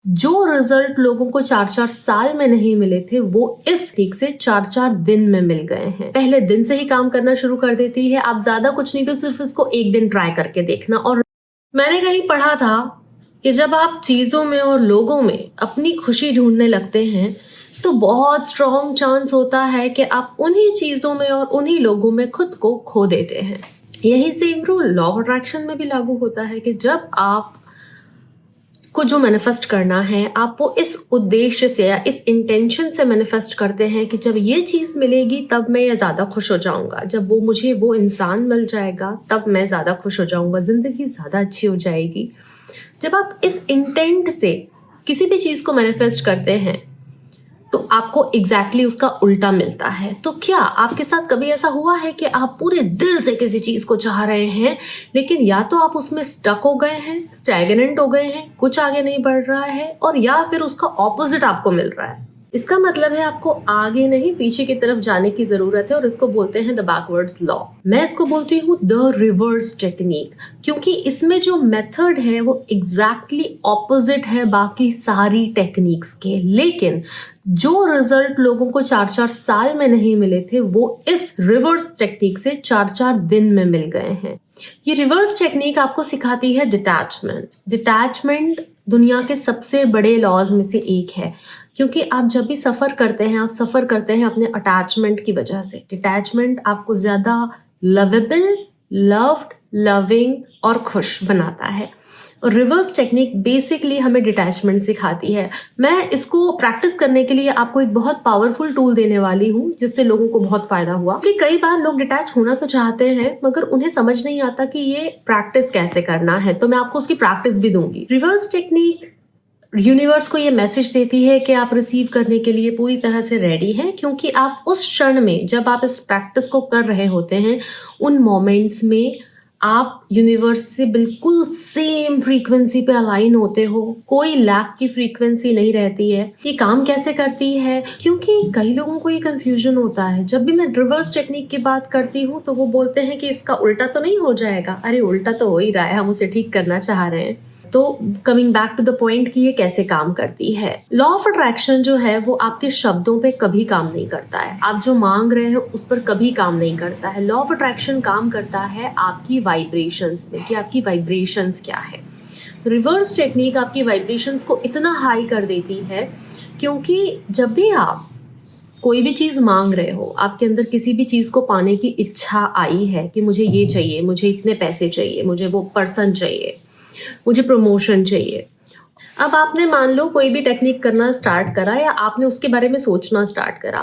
जो रिजल्ट लोगों को 4-4 साल में नहीं मिले थे वो इस ठीक से 4-4 दिन में मिल गए हैं। पहले दिन से ही काम करना शुरू कर देती है। आप ज्यादा कुछ नहीं तो सिर्फ इसको एक दिन ट्राई करके देखना। और मैंने कहीं पढ़ा था कि जब आप चीजों में और लोगों में अपनी खुशी ढूंढने लगते हैं तो बहुत स्ट्रॉन्ग चांस होता है कि आप उन्हीं चीजों में और उन्हीं लोगों में खुद को खो देते हैं। यही same rule law of attraction में भी लागू होता है कि जब आप को जो मैनिफेस्ट करना है आप वो इस उद्देश्य से या इस इंटेंशन से मैनिफेस्ट करते हैं कि जब ये चीज मिलेगी तब मैं ये ज्यादा खुश हो जाऊंगा, जब वो मुझे वो इंसान मिल जाएगा तब मैं ज्यादा खुश हो जाऊंगा, जिंदगी ज्यादा अच्छी हो जाएगी। जब आप इस इंटेंट से किसी भी चीज को मैनिफेस्ट करते हैं तो आपको एग्जैक्टली उसका उल्टा मिलता है। तो क्या आपके साथ कभी ऐसा हुआ है कि आप पूरे दिल से किसी चीज को चाह रहे हैं लेकिन या तो आप उसमें स्टक हो गए हैं, स्टैग्नेंट हो गए हैं, कुछ आगे नहीं बढ़ रहा है, और या फिर उसका ऑपोजिट आपको मिल रहा है? इसका मतलब है आपको आगे नहीं पीछे की तरफ जाने की जरूरत है और इसको बोलते हैं द बैकवर्ड्स लॉ। मैं इसको बोलती हूँ द रिवर्स टेक्निक, क्योंकि इसमें जो मेथड है वो एग्जैक्टली ऑपोजिट है बाकी सारी टेक्निक्स के। लेकिन जो रिजल्ट लोगों को 4-4 साल में नहीं मिले थे वो इस रिवर्स टेक्निक से 4-4 दिन में मिल गए हैं। ये रिवर्स टेक्निक आपको सिखाती है डिटैचमेंट। डिटैचमेंट दुनिया के सबसे बड़े लॉज में से एक है, क्योंकि आप जब भी सफ़र करते हैं आप सफ़र करते हैं अपने अटैचमेंट की वजह से। डिटैचमेंट आपको ज़्यादा लवेबल, लव्ड, लविंग और खुश बनाता है। और रिवर्स टेक्निक बेसिकली हमें डिटैचमेंट सिखाती है। मैं इसको प्रैक्टिस करने के लिए आपको एक बहुत पावरफुल टूल देने वाली हूँ जिससे लोगों को बहुत फायदा हुआ। कि कई बार लोग डिटैच होना तो चाहते हैं मगर उन्हें समझ नहीं आता कि ये प्रैक्टिस कैसे करना है, तो मैं आपको उसकी प्रैक्टिस भी दूंगी। रिवर्स टेक्निक यूनिवर्स को ये मैसेज देती है कि आप रिसीव करने के लिए पूरी तरह से रेडी हैं, क्योंकि आप उस क्षण में जब आप इस प्रैक्टिस को कर रहे होते हैं उन मोमेंट्स में आप यूनिवर्स से बिल्कुल सेम फ्रीक्वेंसी पे अलाइन होते हो। कोई लैक की फ्रीक्वेंसी नहीं रहती है। ये काम कैसे करती है? क्योंकि कई लोगों को ये कंफ्यूजन होता है। जब भी मैं रिवर्स टेक्निक की बात करती हूँ तो वो बोलते हैं कि इसका उल्टा तो नहीं हो जाएगा। अरे उल्टा तो हो ही रहा है, हम उसे ठीक करना चाह रहे हैं। तो coming back to the point कि ये कैसे काम करती है। लॉ ऑफ अट्रैक्शन जो है वो आपके शब्दों पे कभी काम नहीं करता है। आप जो मांग रहे हैं उस पर कभी काम नहीं करता है। लॉ ऑफ अट्रैक्शन काम करता है आपकी वाइब्रेशंस में, कि आपकी वाइब्रेशंस क्या है। रिवर्स टेक्निक आपकी वाइब्रेशंस को इतना हाई कर देती है, क्योंकि जब भी आप कोई भी चीज़ मांग रहे हो, आपके अंदर किसी भी चीज़ को पाने की इच्छा आई है कि मुझे ये चाहिए, मुझे इतने पैसे चाहिए, मुझे वो पर्सन चाहिए, मुझे प्रमोशन चाहिए। अब आपने मान लो कोई भी टेक्निक करना स्टार्ट करा या आपने उसके बारे में सोचना स्टार्ट करा,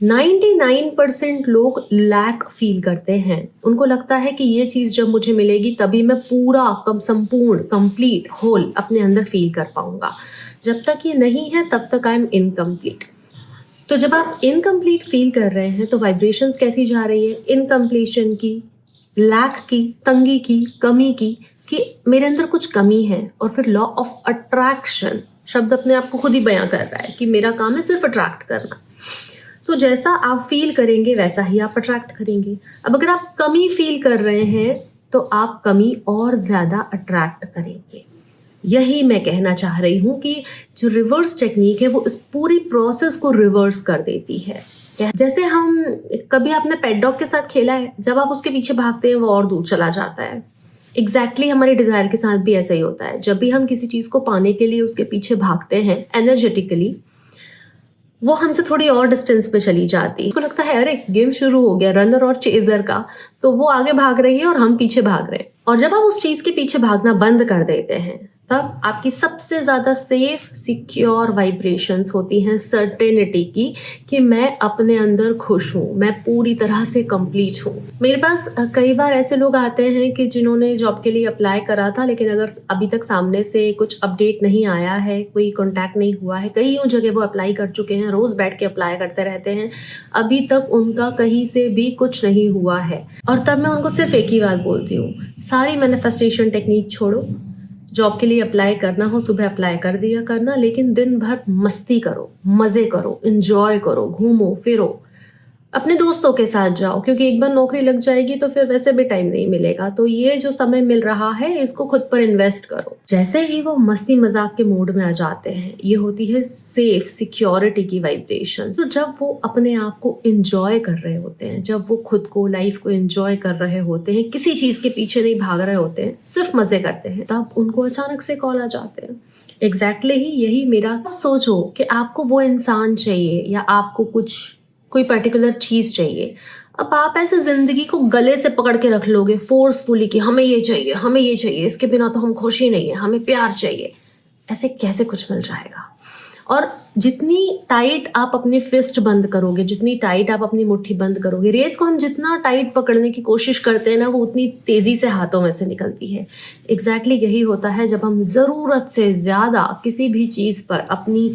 99% लोग लैक फील करते हैं। उनको लगता है कि ये चीज़ जब मुझे मिलेगी तभी मैं पूरा संपूर्ण, कंप्लीट, होल अपने अंदर फील कर पाऊंगा। जब तक ये नहीं है तब तक आई एम इनकम्प्लीट। तो जब आप इनकम्प्लीट फील कर रहे हैं तो वाइब्रेशंस कैसी जा रही है? इनकम्प्लीशन की, लैक की, तंगी की, कमी की, कि मेरे अंदर कुछ कमी है। और फिर लॉ ऑफ अट्रैक्शन शब्द अपने आप को खुद ही बयां कर रहा है कि मेरा काम है सिर्फ अट्रैक्ट करना। तो जैसा आप फील करेंगे वैसा ही आप अट्रैक्ट करेंगे। अब अगर आप कमी फील कर रहे हैं तो आप कमी और ज्यादा अट्रैक्ट करेंगे। यही मैं कहना चाह रही हूँ कि जो रिवर्स टेक्निक है वो इस पूरी प्रोसेस को रिवर्स कर देती है। जैसे हम कभी आपने पेट डॉग के साथ खेला है, जब आप उसके पीछे भागते हैं वो और दूर चला जाता है। एग्जैक्टली हमारे डिजायर के साथ भी ऐसा ही होता है। जब भी हम किसी चीज को पाने के लिए उसके पीछे भागते हैं एनर्जेटिकली, वो हमसे थोड़ी और डिस्टेंस पे चली जाती है। उसको लगता है अरे गेम शुरू हो गया रनर और चेजर का, तो वो आगे भाग रही है और हम पीछे भाग रहे हैं। और जब आप उस चीज के पीछे भागना बंद कर देते हैं तब आपकी सबसे ज्यादा सेफ, सिक्योर वाइब्रेशंस होती हैं सर्टेनिटी की, कि मैं अपने अंदर खुश हूँ, मैं पूरी तरह से कंप्लीट हूँ। मेरे पास कई बार ऐसे लोग आते हैं कि जिन्होंने जॉब के लिए अप्लाई करा था लेकिन अगर अभी तक सामने से कुछ अपडेट नहीं आया है, कोई कॉन्टैक्ट नहीं हुआ है, कई जगह वो अप्लाई कर चुके हैं, रोज बैठ के अप्लाई करते रहते हैं, अभी तक उनका कहीं से भी कुछ नहीं हुआ है। और तब मैं उनको सिर्फ एक ही बात बोलती हूँ, सारी मैनिफेस्टेशन टेक्निक छोड़ो। जॉब के लिए अप्लाई करना हो सुबह अप्लाई कर दिया करना, लेकिन दिन भर मस्ती करो, मजे करो, एंजॉय करो, घूमो फिरो, अपने दोस्तों के साथ जाओ, क्योंकि एक बार नौकरी लग जाएगी तो फिर वैसे भी टाइम नहीं मिलेगा। तो ये जो समय मिल रहा है इसको खुद पर इन्वेस्ट करो। जैसे ही वो मस्ती मजाक के मूड में आ जाते हैं, ये होती है सेफ सिक्योरिटी की वाइब्रेशन। तो जब वो अपने आप को एंजॉय कर रहे होते हैं, जब वो खुद को लाइफ को एंजॉय कर रहे होते हैं, किसी चीज के पीछे नहीं भाग रहे होते हैं, सिर्फ मजे करते हैं, तब उनको अचानक से कॉल आ जाते हैं। एग्जैक्टली ही यही मेरा। सोचो कि आपको वो इंसान चाहिए या आपको कोई पर्टिकुलर चीज चाहिए। अब आप ऐसे जिंदगी को गले से पकड़ के रख लोगे फोर्सफुली कि हमें ये चाहिए, हमें ये चाहिए, इसके बिना तो हम खुश ही नहीं है, हमें प्यार चाहिए। ऐसे कैसे कुछ मिल जाएगा? और जितनी टाइट आप अपनी फिस्ट बंद करोगे, जितनी टाइट आप अपनी मुट्ठी बंद करोगे, रेत को हम जितना टाइट पकड़ने की कोशिश करते हैं ना, वो उतनी तेजी से हाथों में से निकलती है। एग्जैक्टली यही होता है जब हम जरूरत से ज्यादा किसी भी चीज पर अपनी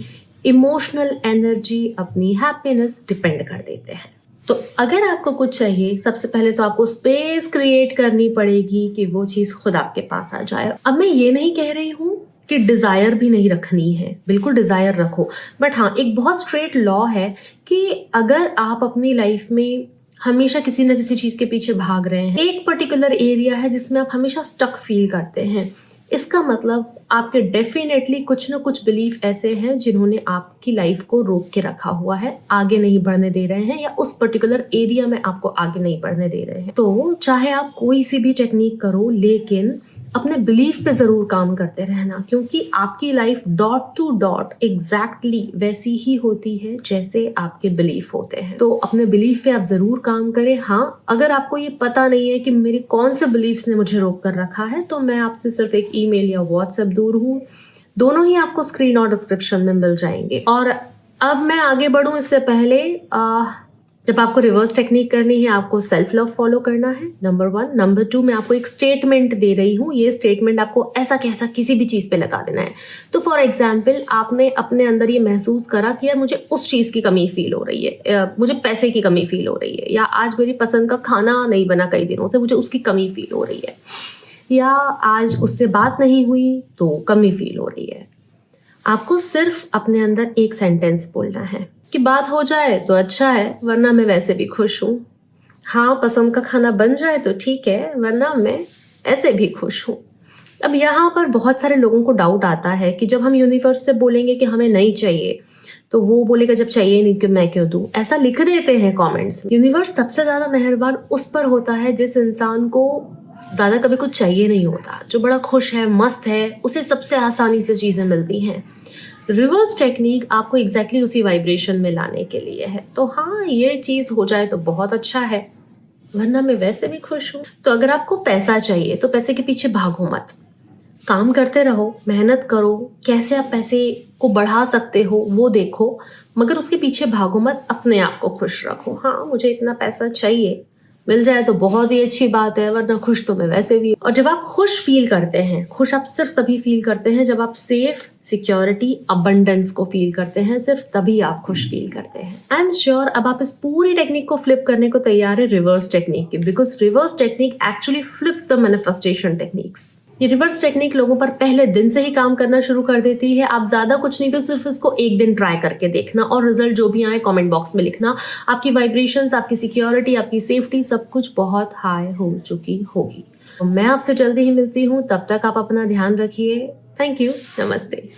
इमोशनल एनर्जी, अपनी हैप्पीनेस डिपेंड कर देते हैं। तो अगर आपको कुछ चाहिए, सबसे पहले तो आपको स्पेस क्रिएट करनी पड़ेगी कि वो चीज खुद आपके पास आ जाए। अब मैं ये नहीं कह रही हूँ कि डिजायर भी नहीं रखनी है, बिल्कुल डिजायर रखो, बट हाँ, एक बहुत स्ट्रेट लॉ है कि अगर आप अपनी लाइफ में हमेशा किसी न किसी चीज के पीछे भाग रहे हैं, एक पर्टिकुलर एरिया है जिसमें आप हमेशा स्टक फील करते हैं, इसका मतलब आपके डेफिनेटली कुछ ना कुछ बिलीफ ऐसे हैं जिन्होंने आपकी लाइफ को रोक के रखा हुआ है, आगे नहीं बढ़ने दे रहे हैं, या उस पर्टिकुलर एरिया में आपको आगे नहीं बढ़ने दे रहे हैं। तो चाहे आप कोई सी भी टेक्निक करो, लेकिन अपने बिलीफ पे जरूर काम करते रहना, क्योंकि आपकी life dot to dot exactly वैसी ही होती है जैसे आपके बिलीफ होते हैं। तो अपने बिलीफ पे आप जरूर काम करें। हाँ, अगर आपको ये पता नहीं है कि मेरे कौन से बिलीफ्स ने मुझे रोक कर रखा है, तो मैं आपसे सिर्फ एक ईमेल या व्हाट्सएप दूर हूँ। दोनों ही आपको स्क्रीन और डिस्क्रिप्शन में मिल जाएंगे। और अब मैं आगे बढ़ूं इससे पहले, जब आपको रिवर्स टेक्निक करनी है, आपको सेल्फ लव फॉलो करना है, नंबर 1। नंबर 2, मैं आपको एक स्टेटमेंट दे रही हूँ। ये स्टेटमेंट आपको ऐसा कैसा किसी भी चीज पे लगा देना है। तो फॉर एग्जाम्पल, आपने अपने अंदर ये महसूस करा कि यार मुझे उस चीज की कमी फील हो रही है, मुझे पैसे की कमी फील हो रही है, या आज मेरी पसंद का खाना नहीं बना कई दिनों से, मुझे उसकी कमी फील हो रही है, या आज उससे बात नहीं हुई तो कमी फील हो रही है। आपको सिर्फ अपने अंदर एक सेंटेंस बोलना है कि बात हो जाए तो अच्छा है, वरना मैं वैसे भी खुश हूँ। हाँ, पसंद का खाना बन जाए तो ठीक है, वरना मैं ऐसे भी खुश हूँ। अब यहाँ पर बहुत सारे लोगों को डाउट आता है कि जब हम यूनिवर्स से बोलेंगे कि हमें नहीं चाहिए, तो वो बोलेगा जब चाहिए नहीं कि मैं क्यों दूं। ऐसा लिख देते हैं कमेंट्स। यूनिवर्स सबसे ज्यादा मेहरबान उस पर होता है जिस इंसान को ज्यादा कभी कुछ चाहिए नहीं होता, जो बड़ा खुश है, मस्त है, उसे सबसे आसानी से चीजें मिलती हैं। रिवर्स टेक्निक आपको एग्जैक्टली उसी वाइब्रेशन में लाने के लिए है। तो हाँ, ये चीज हो जाए तो बहुत अच्छा है, वरना मैं वैसे भी खुश हूँ। तो अगर आपको पैसा चाहिए तो पैसे के पीछे भागो मत, काम करते रहो, मेहनत करो, कैसे आप पैसे को बढ़ा सकते हो वो देखो, मगर उसके पीछे भागो मत, अपने आप को खुश रखो। हाँ, मुझे इतना पैसा चाहिए, मिल जाए तो बहुत ही अच्छी बात है, वरना खुश तो मैं वैसे भी। और जब आप खुश फील करते हैं, खुश आप सिर्फ तभी फील करते हैं जब आप सेफ, सिक्योरिटी, अबंडेंस को फील करते हैं, सिर्फ तभी आप खुश फील करते हैं। आई एम श्योर अब आप इस पूरी टेक्निक को फ्लिप करने को तैयार है रिवर्स टेक्निक की, because reverse technique actually flip the manifestation techniques. ये रिवर्स टेक्निक लोगों पर पहले दिन से ही काम करना शुरू कर देती है। आप ज्यादा कुछ नहीं तो सिर्फ इसको एक दिन ट्राई करके देखना, और रिजल्ट जो भी आए कमेंट बॉक्स में लिखना। आपकी वाइब्रेशंस, आपकी सिक्योरिटी, आपकी सेफ्टी, सब कुछ बहुत हाई हो चुकी होगी। तो मैं आपसे जल्दी ही मिलती हूँ, तब तक आप अपना ध्यान रखिए। थैंक यू, नमस्ते।